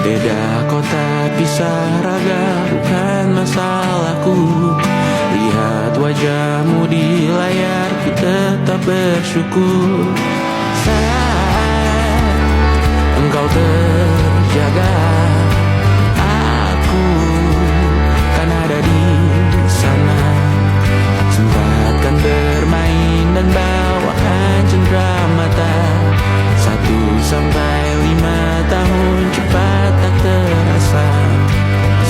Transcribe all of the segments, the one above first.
Beda kota pisah raga bukan masalahku. Lihat wajahmu di layar, ku tetap bersyukur. Saat engkau terjaga, aku kan ada di sana. Sempatkan bermain dan bawakan cendera mata. 1-5 tahun cepat tak terasa.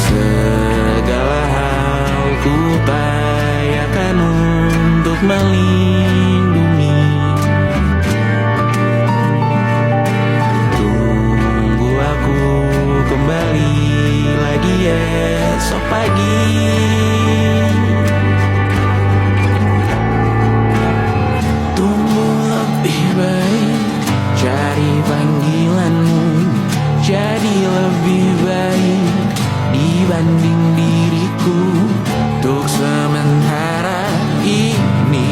Segala hal ku upayakan untuk melindungi. Tunggu aku kembali lagi esok pagi. Tumbuh lebih baik, cari panggilanmu, jadi lebih baik dibanding diriku. Untuk sementara ini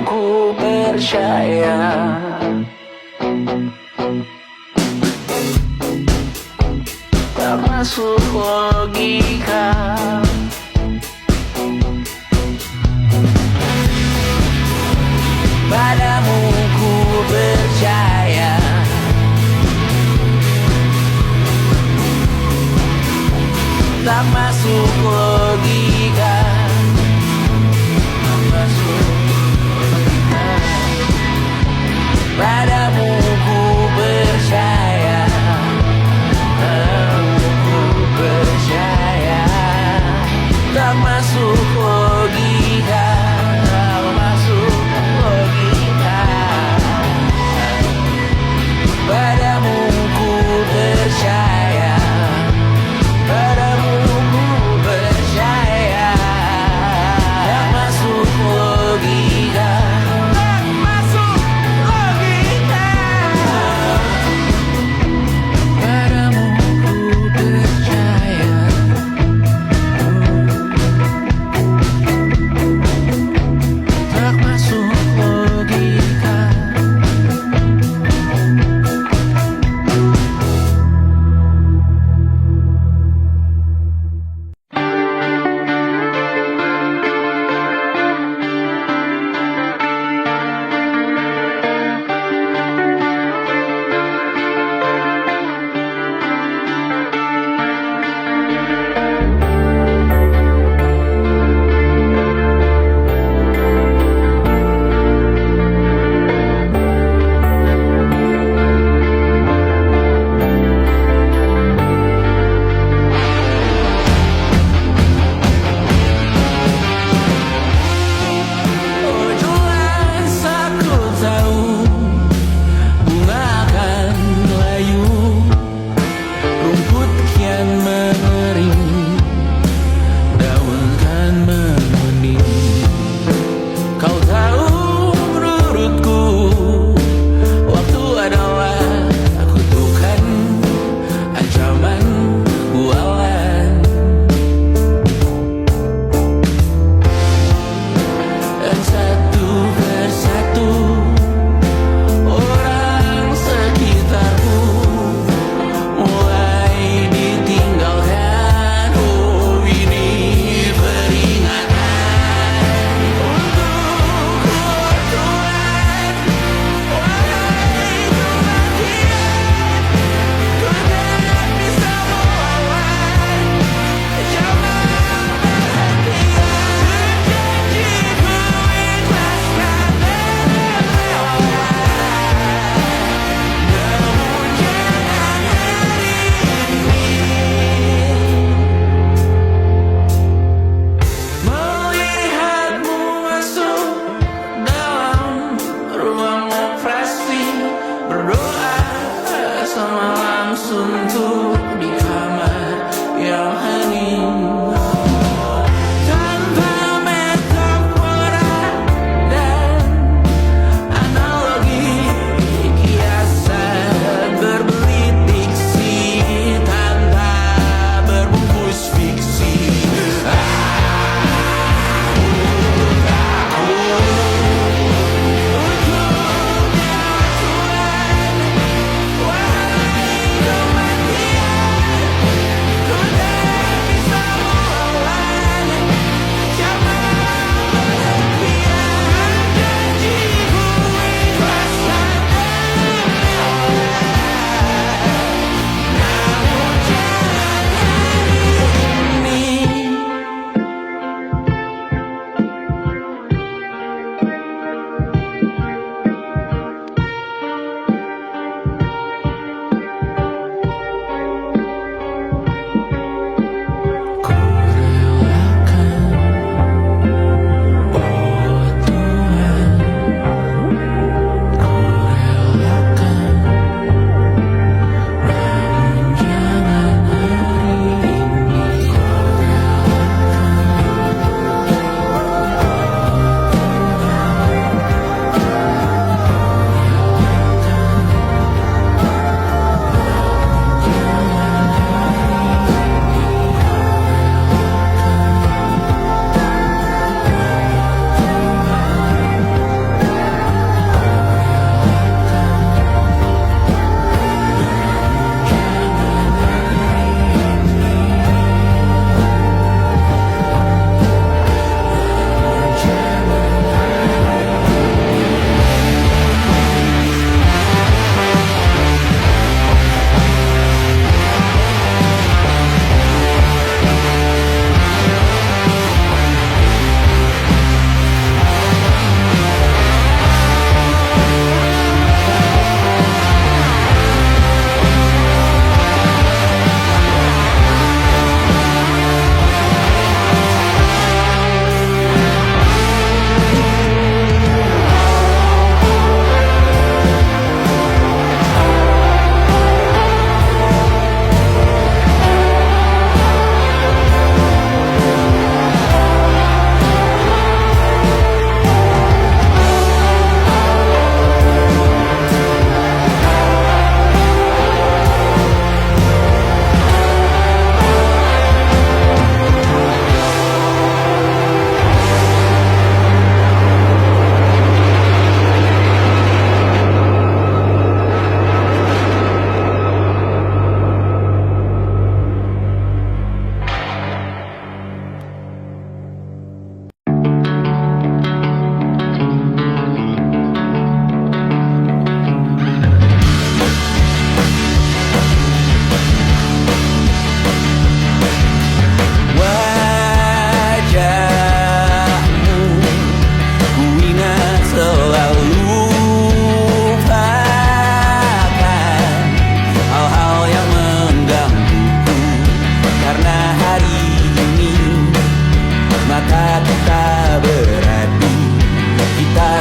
ku percaya. Tak masuk logika. Padamu ku percaya. Tak masuk logika. Tak masuk logika. Padamu ku percaya. Padamu ku percaya.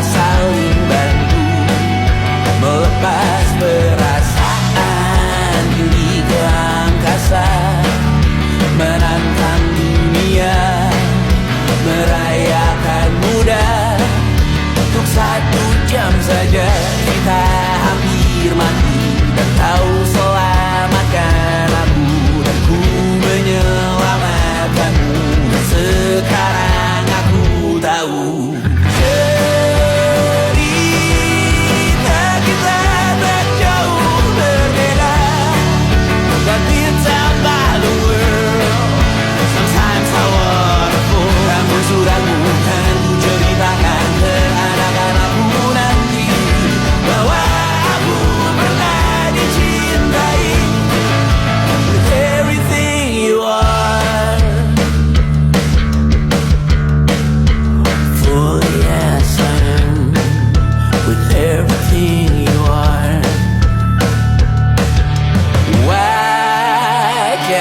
saling bantu, melepas perasaan tinggi ke angkasa, menantang dunia, merayakan muda. Untuk 1 jam saja kita hampir mati, dan kau selamatkan aku, dan ku menyelamatkanmu. Dan sekarang aku tahu cerita kita tak jauh berbeda, but it's about the world. Sometimes I wanna fall. Namun sudahmu kan ku ceritakan ke anak-anakku nanti, bahwa aku pernah dicintai with everything you are. Fully as I am, with everything you are. Wajahmu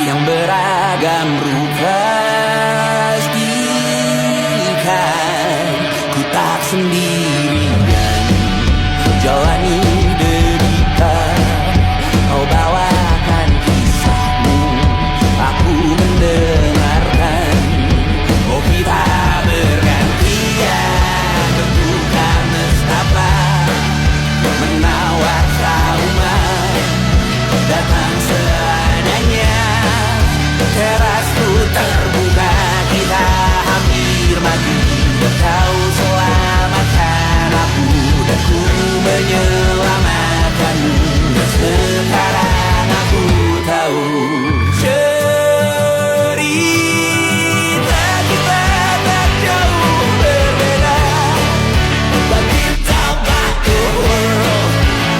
yang beragam rupa, pastikan ku tak sendirian jalani derita. Kau bawakan kisahmu, aku mendengarkan. Oh, kita bergantian bentukan nestapa, menawar trauma, datang seadanya. Terasku terbuka, kita hampir mati, dan kau selamatkan aku, dan ku menyelamatkanmu. Dan sekarang aku tahu cerita kita tak jauh berbeda, but it's about the world.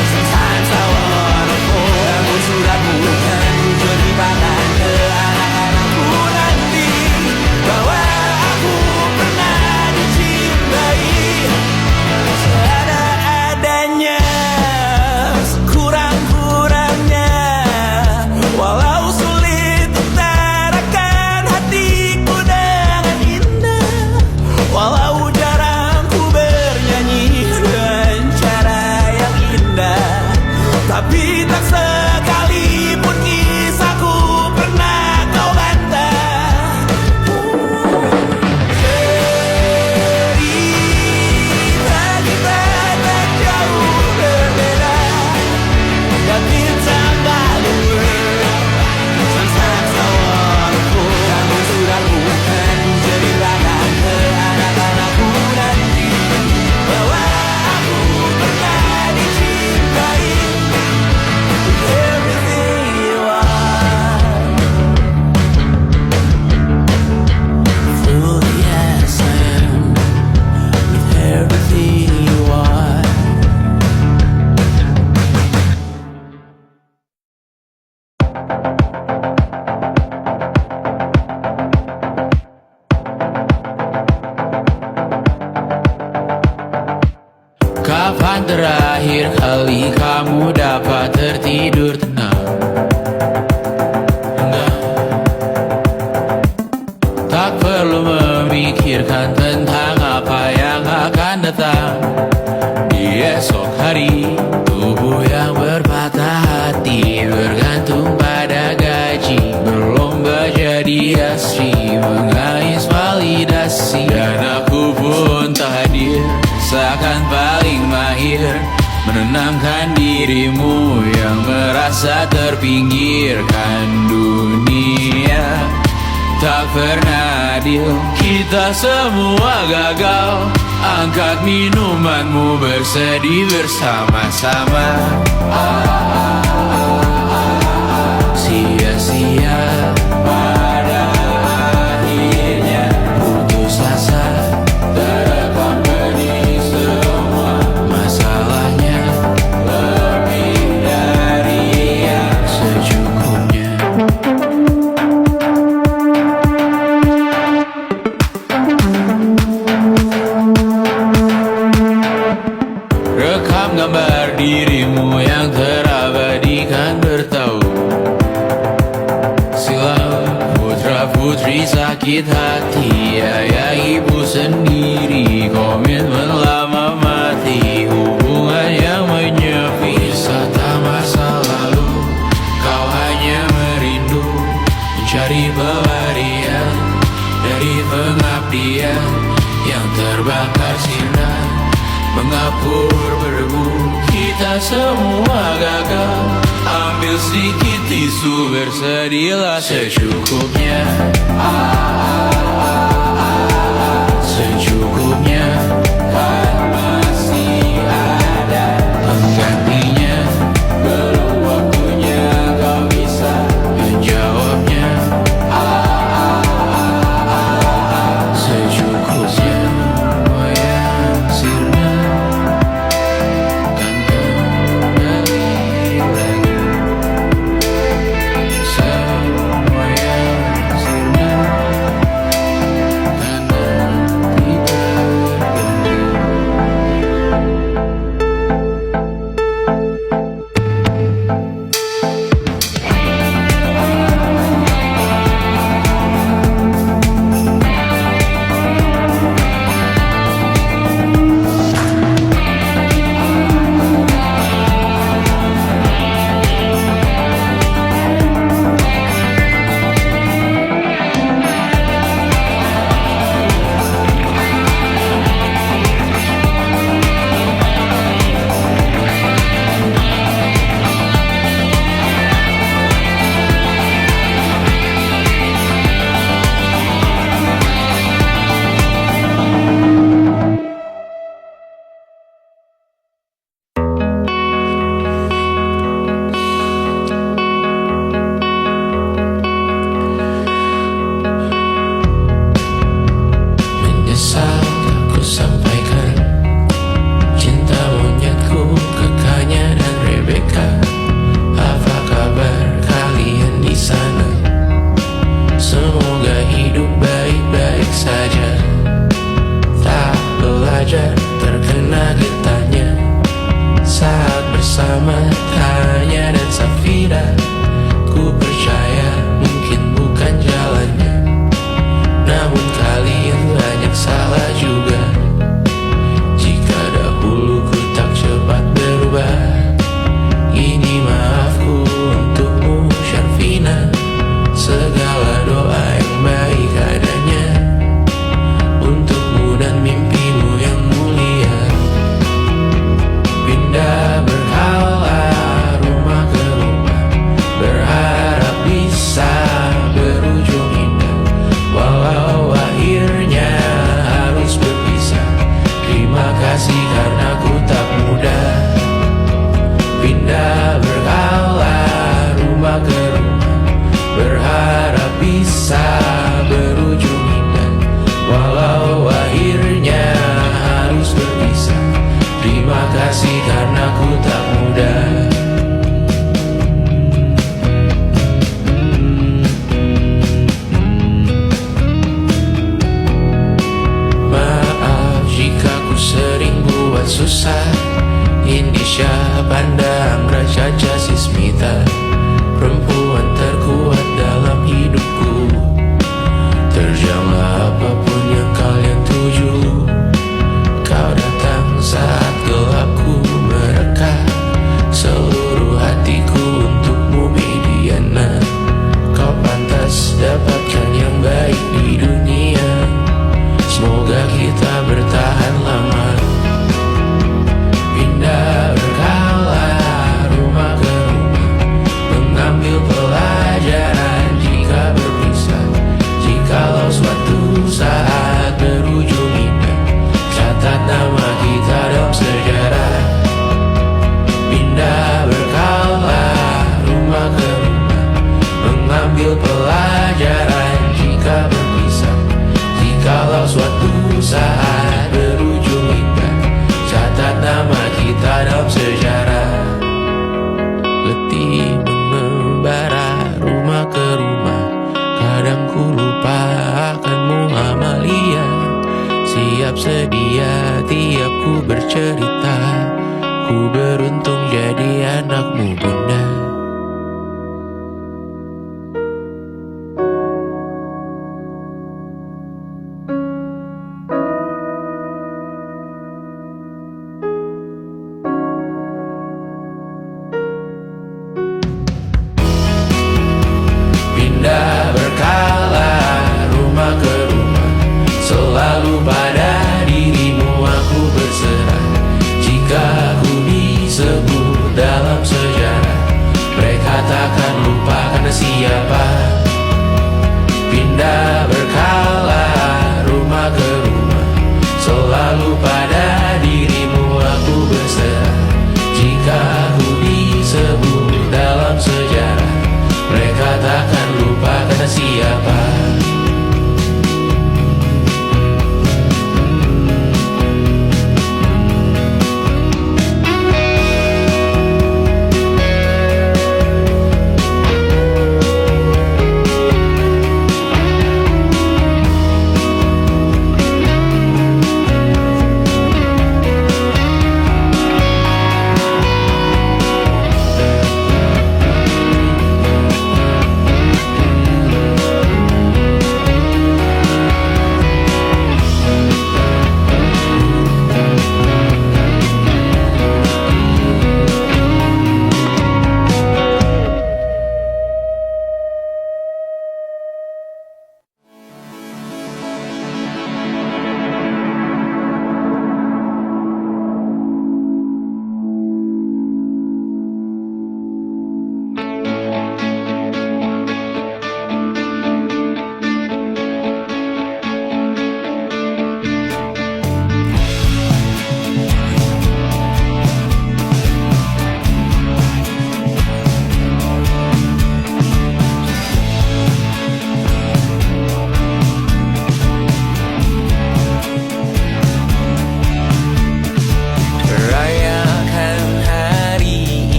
Sometimes I wanna fall. Namun sudah bukan ku ceritakan ke anak-anakku nanti, bahwa aku pernah dicintai seada-adanya, sekurang-kurangnya. Walau sulit utarakan hatiku dengan indah, walau jarang ku bernyanyi dengan cara yang indah, tapi tak sekalipun kisahku pernah kau bantah. Cerita kita tak jauh berbeda, but it's about the world. Sometimes I wanna fall. Namun sudah bukan ku ceritakan ke anak-anakku nanti, bahwa aku pernah dicintai with everything you are. Fully as I am, with everything you are. Kapan terakhir kali kamu dapat tertidur tenang? Enggak. Tak perlu memikirkan tentang apa yang akan datang di esok hari. Tubuh yang berpatah hati bergantung pada gaji, berlomba jadi asri, mengais validasi. Dan aku pun tak hadir, seakan paling mahir menenangkan dirimu yang merasa terpinggirkan dunia. Tak pernah adil, kita semua gagal. Angkat minumanmu, bersedih bersama-sama. Sia-sia pada akhirnya putus asa, terekam benih semua masalahnya, lebih dari yang secukupnya. Rekam gambar dirimu yang terabadikan bertahun silam. Putra putri sakit hati, ayah ibu sendiri. Komitmen lama mati, hubungan yang menyepi. Wisata masa lalu, kau hanya merindu, mencari pelarian dari pengabdian yang terbakar sinar, mengapur berdebu. Kita semua gagal. Ambil sedikit tisu, bersedialah secukupnya. Secukupnya, kan masih ada penggantinya. Belum waktunya kau bisa menjawabnya. Secukupnya, wayang sirna kan kembali lagi. Semua yang sirna kan nanti berganti. Menyesal aku sampaikan cinta monyetku ke Kanya dan Rebecca. Apa kabar kalian di sana? Semoga hidup baik-baik saja. Tak belajar terkena getahnya saat bersama Tanya dan Safira. Ku percaya mungkin bukan jalannya, namun kalian banyak salah juga. Jika dahulu ku tak cepat berubah, ini maafku untukmu Syarfina. Segala doa yang baik adanya untukmu dan mimpimu yang mulia. Pindah berhala rumah ke rumah, berharap bisa berujung indah. Walau akhirnya harus berpisah, terima kasih karena ku tak mudah. Pindah berhala rumah ke rumah, berharap bisa berujung indah. Walau akhirnya harus berpisah, terima kasih karena ku tak mudah. Maaf jika ku sering buat susah. Indonesia pandang Raja Jasismita, perempuan terkuat dalam hidupku. Terjanglah apapun yang kalian tuju. Kau datang saat gelapku mereka. Seluruh hatiku untukmu Mediana. Kau pantas dapatkan yang baik di dunia. Semoga kita bertahan lama. Pindah berkala rumah ke rumah, mengambil pelajaran jika berpisah. Jikalau suatu saat berujung indah, catat nama kita dalam sejarah. Pindah berkala rumah ke rumah, mengambil pelajaran jika berpisah. Jikalau suatu saat berujung indah, catat nama kita dalam sejarah. Letih mengembara rumah ke rumah, kadang ku lupa akanmu Amalia. Siap sedia tiap ku bercerita, ku beruntung jadi anakmu bunda. Selalu pada dirimu aku berserah. Jika ku disebut dalam sejarah, mereka takkan lupa karena siapa. Pindah berkala rumah ke rumah, selalu pada dirimu aku berserah. Jika ku disebut dalam sejarah, mereka takkan lupa karena siapa.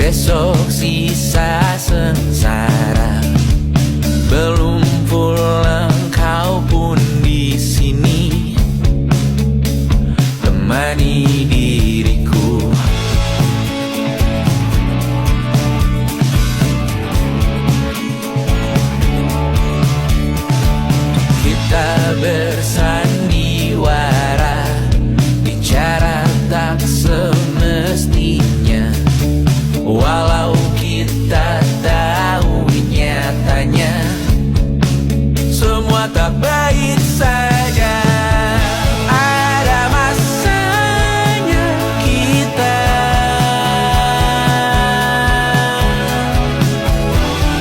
Besok sisa sengsara, belum pulang kau pun di sini temani diriku. Kita bersandiwara, bicara tak semestinya. Walau kita tahu nyatanya semua tak baik saja. Ada masanya kita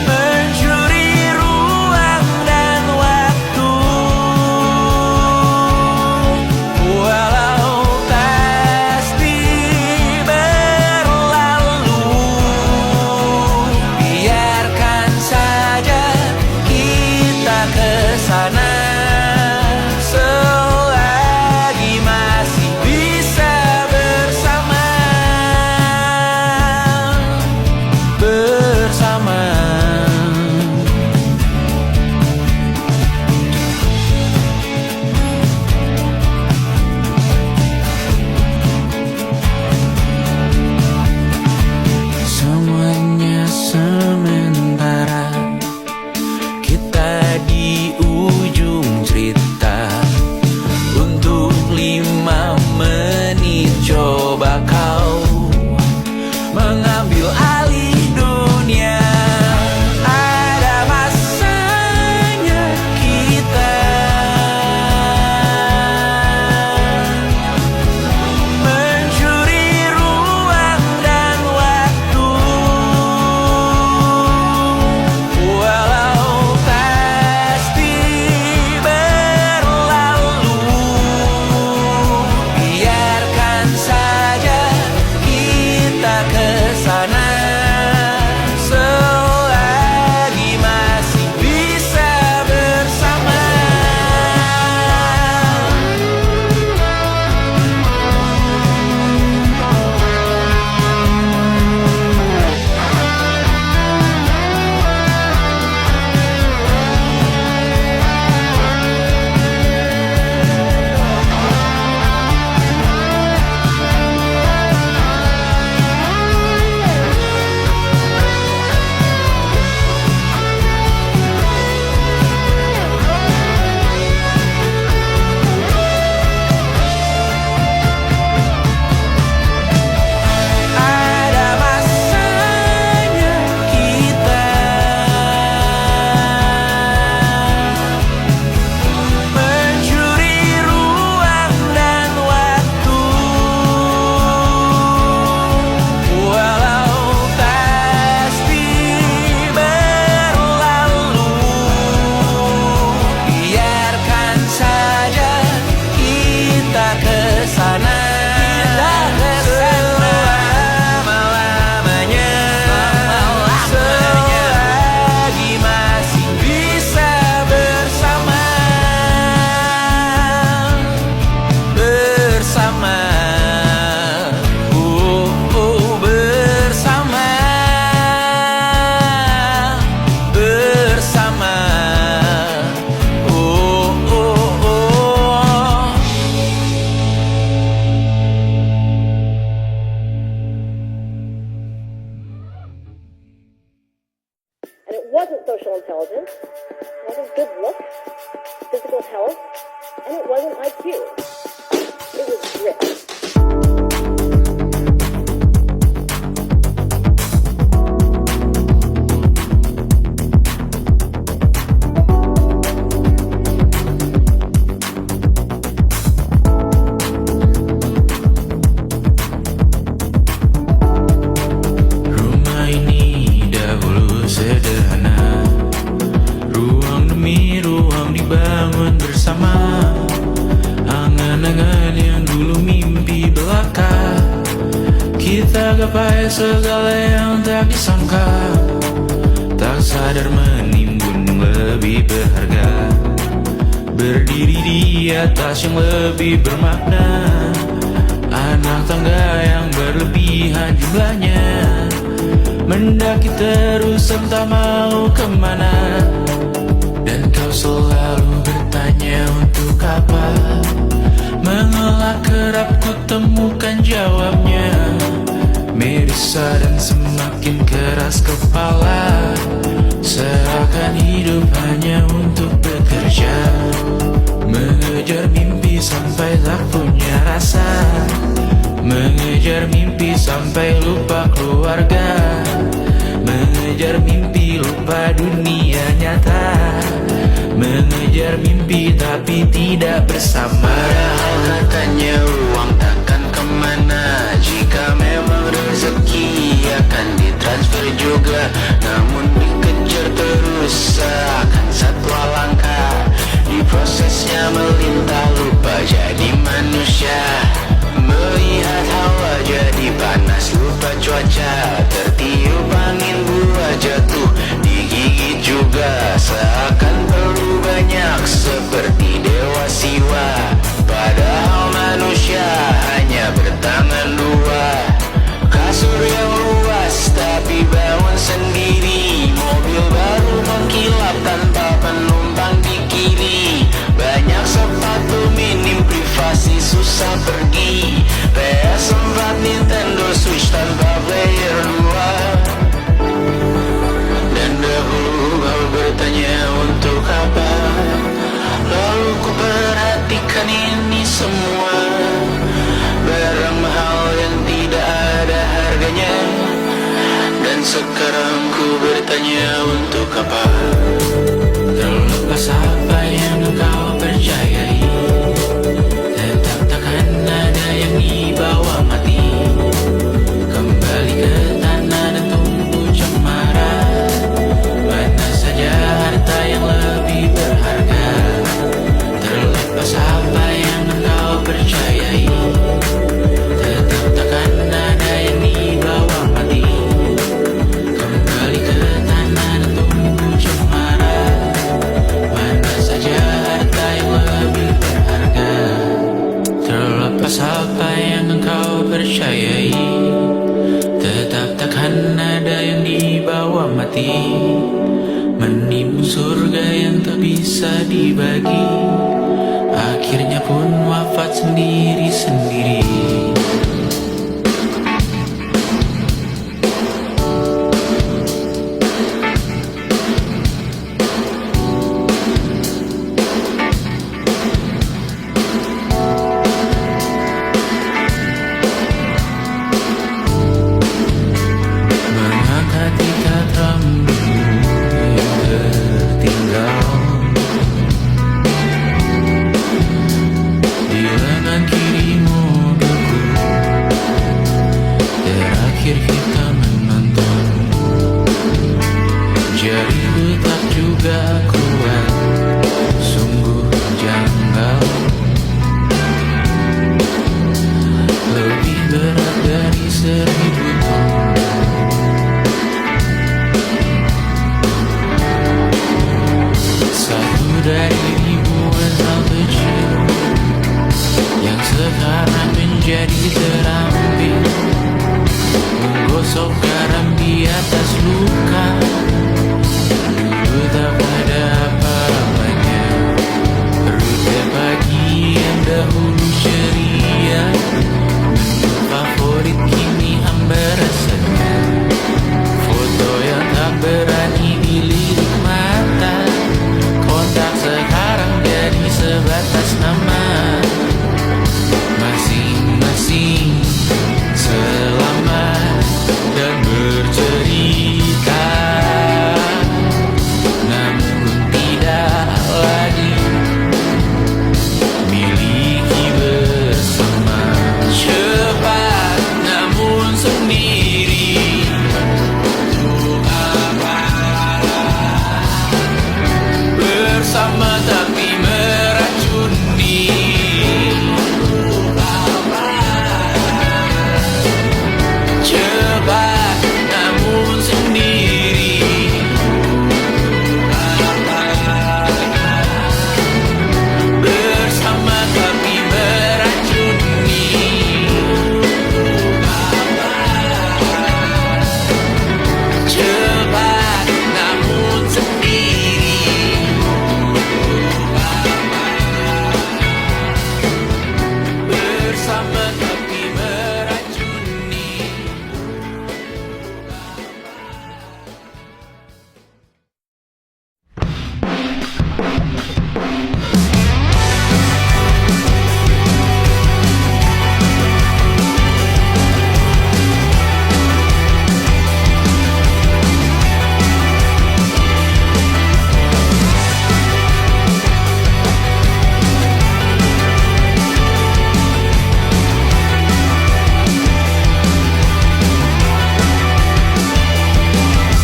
mencuri ruang dan waktu myself, and it wasn't IQ. It was grit. Rumah ini dahulu sederhana, ruang demi ruang dibangun bersama. Angan-angan yang dulu mimpi belaka, kita gapai segala yang tak disangka. Tak sadar menimbun yang lebih berharga, berdiri di atas yang lebih bermakna. Anak tangga yang berlebihan jumlahnya, mendaki terus entah mau kemana. Dan kau selalu bertanya untuk apa, mengelak kerap ku temukan jawabnya. Merisa dan semakin keras kepala, seakan hidup hanya untuk bekerja, mengejar mimpi sampai tak punya rasa, mengejar mimpi sampai lupa keluarga, mengejar mimpi lupa dunia nyata, mengejar mimpi tapi tidak bersama. Padahal katanya uang takkan kemana, jika memang rezeki akan ditransfer juga. Namun dikejar terus seakan satwa langka, di prosesnya melintah lupa jadi manusia. Melihat hawa jadi panas lupa cuaca, tertiup angin buah jatuh digigit juga. Seakan perlu banyak seperti dewa siwa, padahal manusia hanya bertangan dua. Kasur yang luas tapi bangun sendiri, mobil baru mengkilap tanpa penumpang di kiri. Banyak sepatu minim privasi susah pergi, PS4 Nintendo Switch tanpa player 2. Dan dahulu kau bertanya untuk apa, lalu ku perhatikan ini semua, barang mahal yang tidak ada harganya. Dan sekarang ku bertanya untuk apa, terlepas apa yang engkau percayai, tetap takkan ada yang dibawa mati. Kembali ke tanah dan tumpu cemara, mana saja harta yang lebih berharga. Terlepas apa yang engkau percayai, tetap takkan ada yang dibawa mati. Kembali ke tanah dan tumpu cemara, mana saja harta yang lebih berharga. Terlepas apa yang engkau percayai, tetap takkan ada yang dibawa mati. Menimbun surga yang tak bisa dibagi, akhirnya pun wafat sendiri-sendiri. Mengangkat ikat rambutmu yang tertinggal di lengan kiri mobilku, terakhir kita menonton. Jariku tak juga kuat, sungguh janggal, lebih berat dari 1000 ton. Satu dari ribuan hal kecil yang sekarang menjadi terampil, menggosok garam di atas luka. Dulu tak ada apa-apanya, rute pagi yang dahulu ceria, menu favorit kini hambar rasanya. Foto yang tak berani dilirik mata, kontak sekarang jadi sebagai nama masing-masing, selamat dan bercerita, namun tidak lagi miliki bersama. Cepat namun sendiri, untuk apa? Bersama tapi meracuni. Cepat namun sendiri, bersama tapi meracuni. Cepat namun sendiri, bersama tapi meracuni.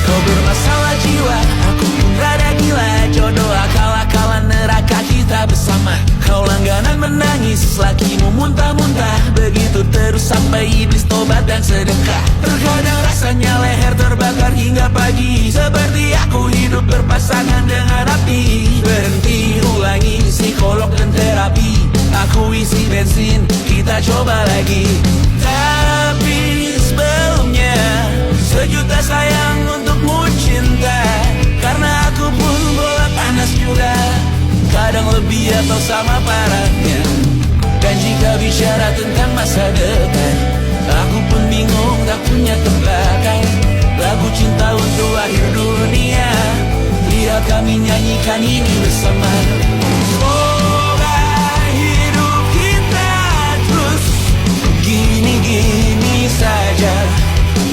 Kau bermasalah jiwa, aku pun rada gila. Jodoh akal-akalan neraka kita bersama. Kau langganan menangis, lakimu muntah-muntah. Begitu terus sampai iblis tobat dan sedekah. Terkadang rasanya leher terbakar hingga pagi, seperti aku hidup berpasangan dengan api. Berhenti, ulangi psikolog dan terapi. Aku isi bensin, kita coba lagi. Tapi sebelumnya, sejuta sayang untukmu cinta. Karena aku pun bola panas juga, kadang lebih atau sama parahnya. Dan jika bicara tentang masa depan, aku pun bingung tak punya tembakan. Lagu cinta untuk akhir dunia, lihat kami nyanyikan ini bersama. Semoga hidup kita terus gini-gini saja,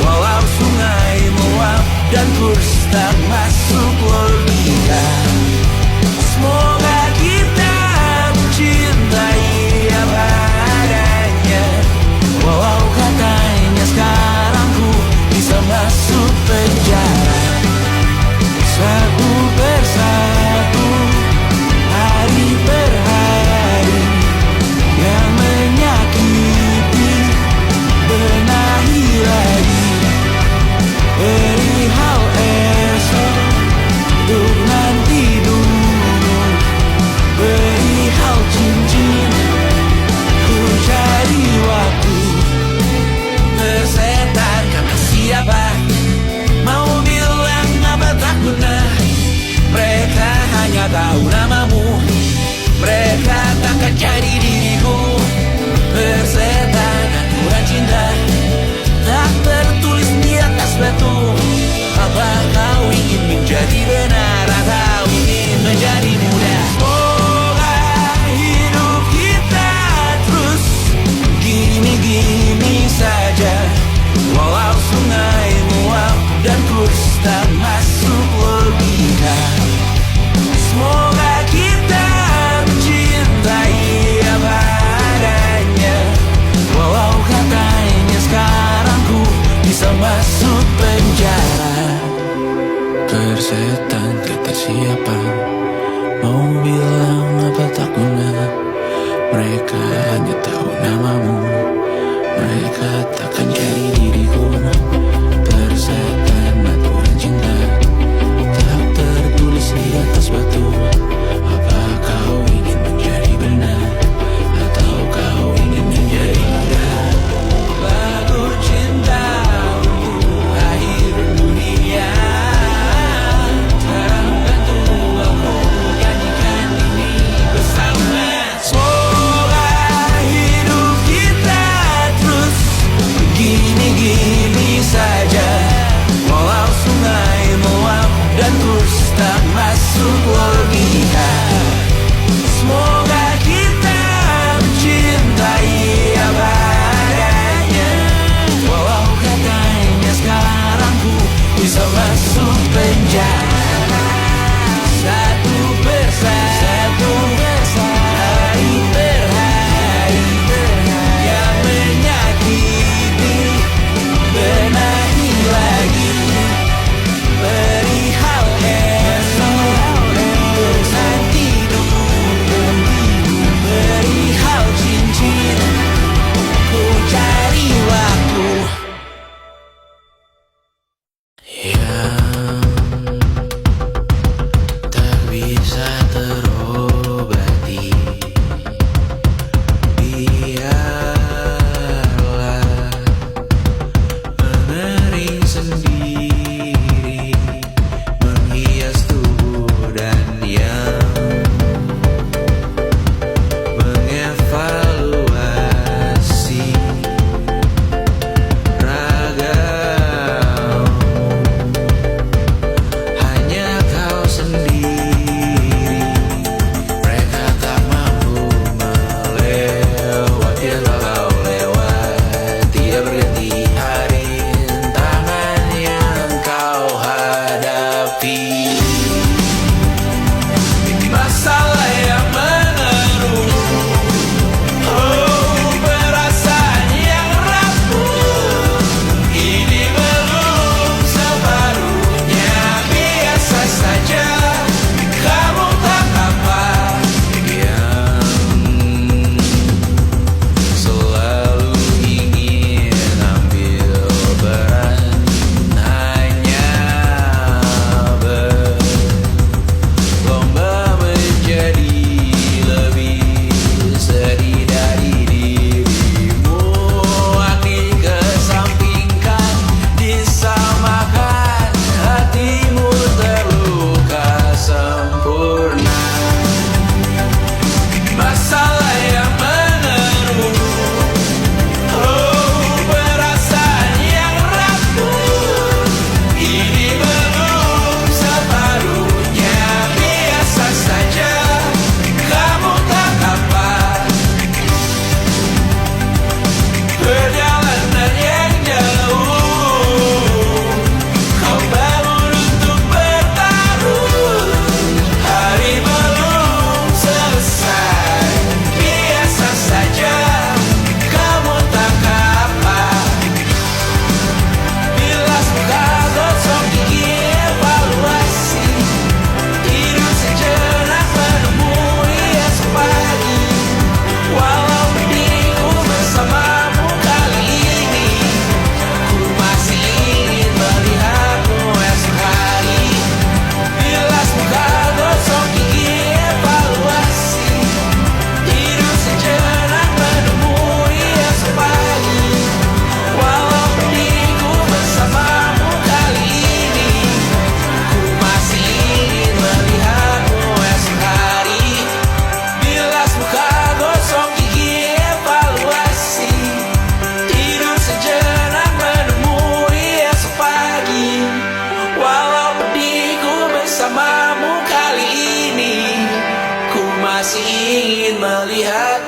walau sungai meluap dan kurs tak masuk logika. Semoga kita mencintai apa adanya, walau katanya sekarang ku bisa masuk penjara. Satu persatu, hari per hari, yang menyakiti benahi lagi. Perihal esok, hidup nanti dulu. Perihal cincin, ku cari waktu. Bersetan karena siapa mau bilang apa tak guna. Mereka hanya tahu namamu, mereka takkan jadi diriku. Bersetan aturan cinta tak tertulis di atas batu. Apa kau ingin menjadi benar atau ingin menjadi muda? Semoga hidup kita terus gini-gini saja, walau sungai meluap dan kurs tak masuk logika. Semoga kita mencintai apa adanya, walau katanya sekarang ku bisa masuk penjara. Persetan kata siapa mau bilang apa tak guna. Mereka hanya tahu namamu, mereka takkan jadi diriku. Persetan aturan cinta tak tertulis di atas batu. Apa kau ingin menjadi benar atau kau ingin menjadi muda? Lagu cinta untuk akhir dunia, sekarang bantu aku nyanyikan ini bersama. Semoga hidup kita terus gini-gini saja,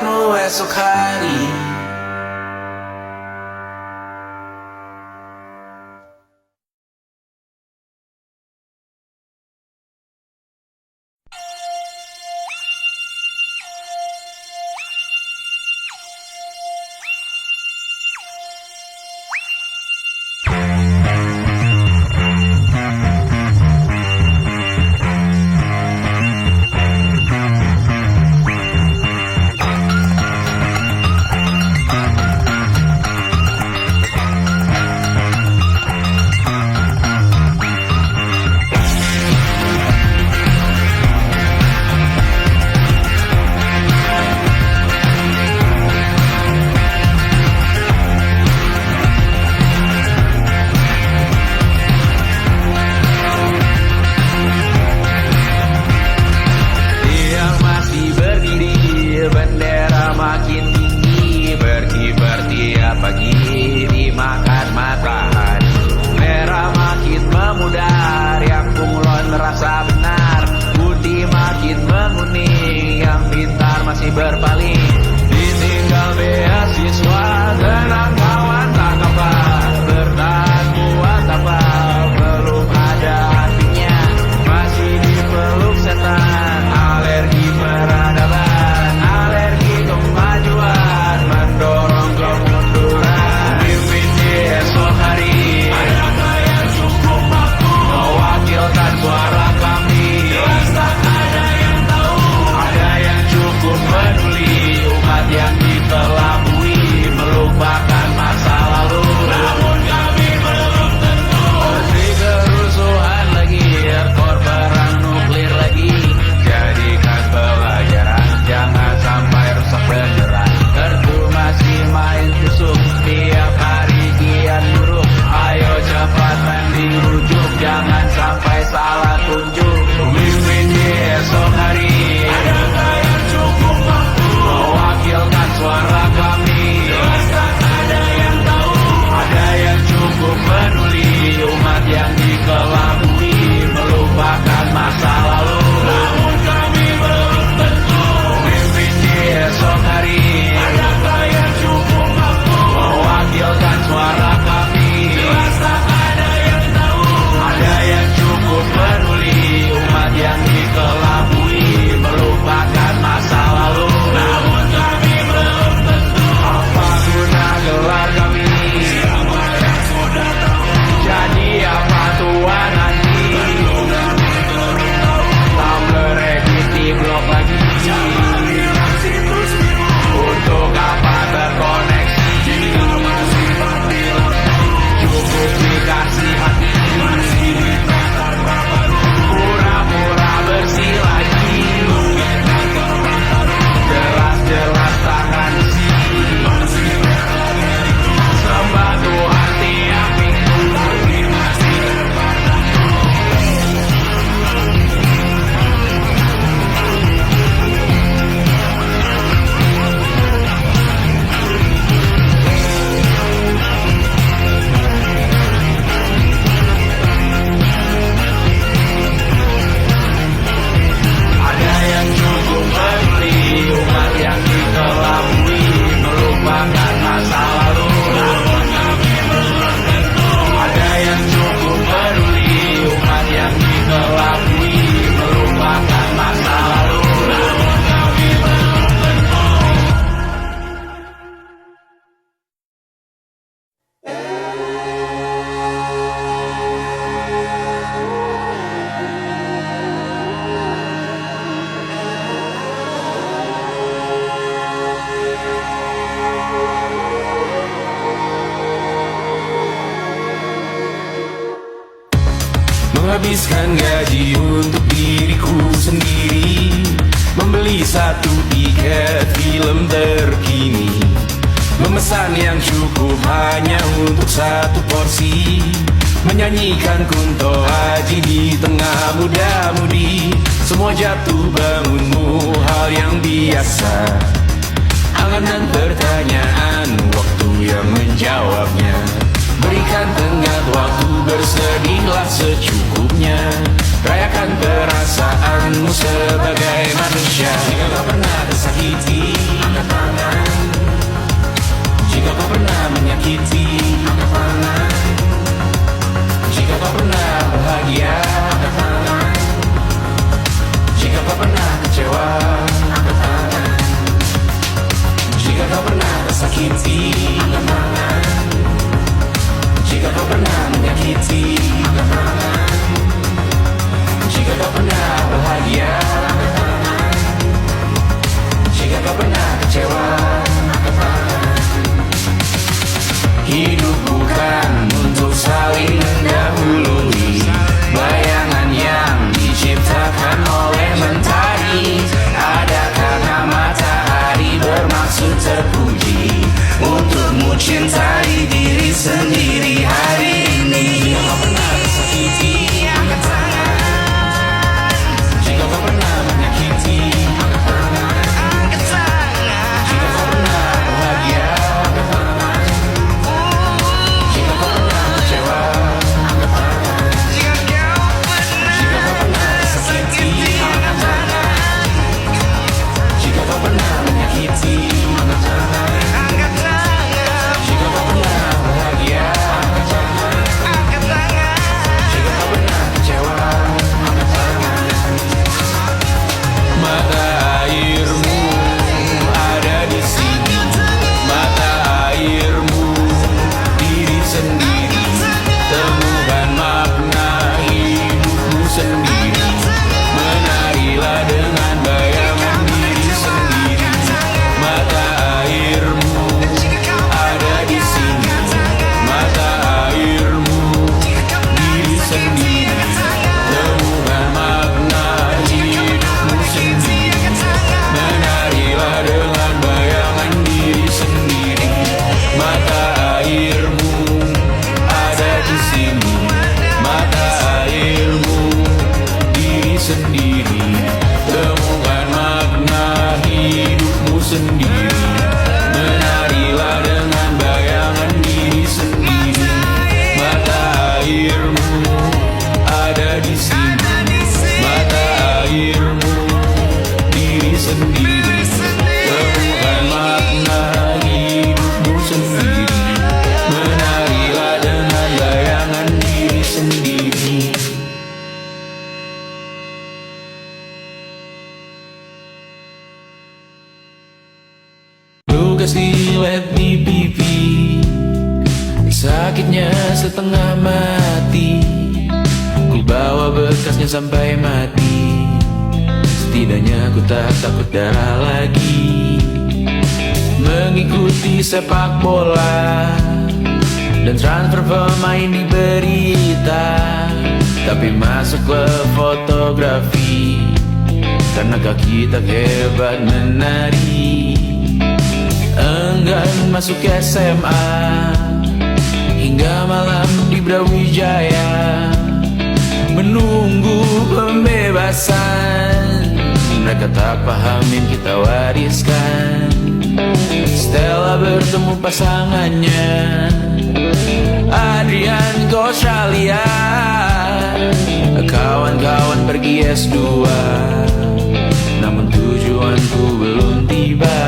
kabarmu esok hari. Bendera makin tinggi, berkibar tiap pagi dimakan matahari. Merah makin memudar, yang bunglon merasa benar. Budi makin menguning, yang pintar masih berpaling. Ditinggal beasiswa, tenang kawan tak kabar. Bertahan kuat apa, belum ada artinya. Masih dipeluk setan, alergi peradaban. Kemajuan mendorong kemunduran. Mimpin di esok hari. Adakah yang cukup mampu mewakilkan suara kami? Jelas tak ada yang tahu. Ada yang cukup peduli, umat yang dikelabui, melupakan masa lalu. Namun kami belum tentu. Meski kerusuhan lagi, rekor perang nuklir lagi. Jadikan pelajaran, jangan sampai rusak beneran. Kartu masih main tusuk, tiap hari kian buruk. Ayo cepat dirujuk, jangan sampai salah tunjuk. Pemimpin di esok hari. Adakah yang cukup mampu mewakilkan suara kami? Jelas tak ada yang tahu. Ada yang cukup peduli, umat yang dikelabui, melupakan masa lalu. Namun kami belum tentu. Pemimpin di esok hari. Adakah yang cukup mampu mewakilkan suara kami? Jelas tak ada yang tahu. Ada yang cukup peduli, umat yang dikelabui, melupakan masa lalu. Namun kami belum tentu. Apa guna gelar kami? Siapa yang sudah tahu? Jadi apa tuan nanti? Tumblr edit blog lagi. Untuk apa terkoneksi? Cukup dikasih hati. Pura-pura bersih lagi. Jelas-jelas tangan isi. Sembah Tuhan tiap minggu. Ada yang cukup peduli, umat yang dikelabui, melupakan masa lalu. Namun kami belum tentu. Ada yang cukup peduli, umat yang dikelabui, melupakan masa lalu. Namun kami belum tentu. Menghabiskan gaji untuk diriku sendiri, membeli satu tiket film terkini, memesan yang cukup hanya untuk satu porsi, menyanyikan Kunto Aji di tengah muda-mudi. Semua jatuh bangunmu hal yang biasa, angan dan pertanyaan, waktu yang menjawabnya. Berikan tenggat waktu, bersedihlah secukupnya. Rayakan perasaanmu sebagai manusia. Jika kau pernah tersakiti, menyakiti, jika kau pernah menyakiti, jika kau pernah bahagia, jika kau pernah kecewa. Hidup bukan untuk saling mendahului bayangan yang diciptakan oleh mentari. Ada karena matahari bermaksud terpuji untukmu cintai diri sendiri hari ini. Jika kau pernah tersakiti, angkat tangan. Jika kau pernah menyakiti, angkat tangan. Jika kau pernah bahagia, angkat tangan. Jika kau pernah kecewa, angkat tangan. Jika kau pernah tersakiti, angkat tangan. Jika kau pernah menyakiti, angkat tangan. Jika kau pernah bahagia, angkat tangan. Jika kau pernah kecewa, angkat tangan. Mata airmu ada di sini, mata airmu diri sendiri, temukan makna hidupmu sendiri. Menarilah dengan bayangan diri sendiri. Mata airmu ada di sini, mata airmu diri sendiri, temukan makna hidupmu sendiri. Menarilah dengan bayangan diri sendiri. Mata airmu ada di sini, mata airmu diri sendiri, temukan makna hidupmu sendiri. Menarilah dengan bayangan diri sendiri. Mata airmu ada di sini, mata airmu diri sendiri, temukan makna hidupmu sendiri. Menarilah dengan bayangan diri sendiri. Luka silet di pipi, sakitnya setengah mati. Ku bawa bekasnya sampai mati. Setidaknya ku tak takut darah lagi. Mengikuti sepak bola dan transfer pemain di berita, tapi masuk ke fotografi karena kaki tak hebat menari. Enggan masuk SMA hingga malam di Brawijaya, menunggu pembebasan. Mereka tak paham yang kita wariskan. Stella bertemu pasangannya, Adrian ke Australia. Kawan-kawan pergi S2, namun tujuanku belum tiba.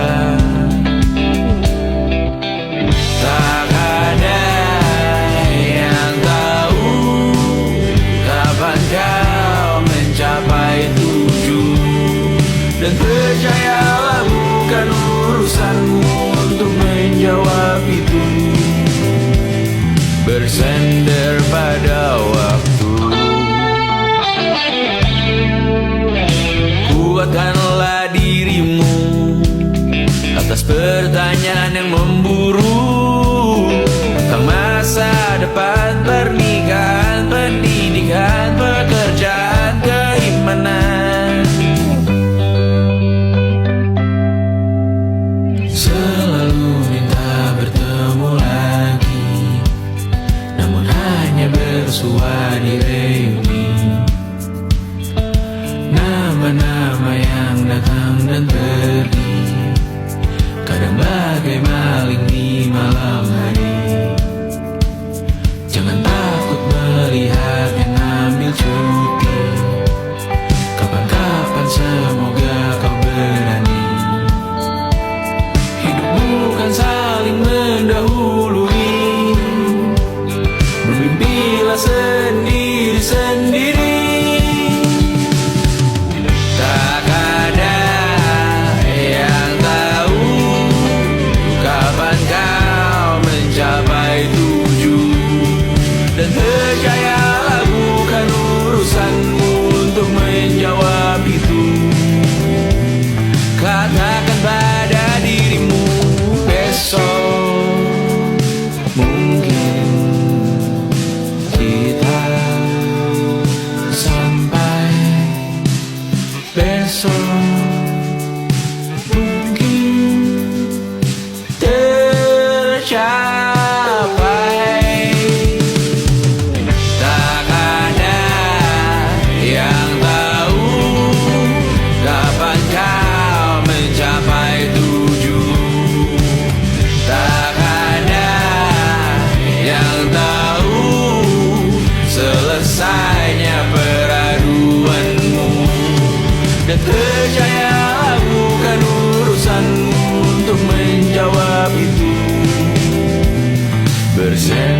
Tak ada yang tahu kapan kau mencapai tujuh. Dan percayalah bukan urusanmu untuk menjawab itu. Bersender pada waktu. Kuatkanlah dirimu atas pertanyaan yang memburu tentang masa depan, pernikahan, pendidikan, pekerjaan, keimanan. Selalu minta bertemu lagi, namun hanya bersua di reuni. Nama-nama yang datang dan pergi, kadang bagai maling di malam hari. Jangan takut melihat yang ambil cuti. Kapan-kapan semoga kau berani. Hidup Percayalah bukan urusanmu untuk menjawab itu. Bersen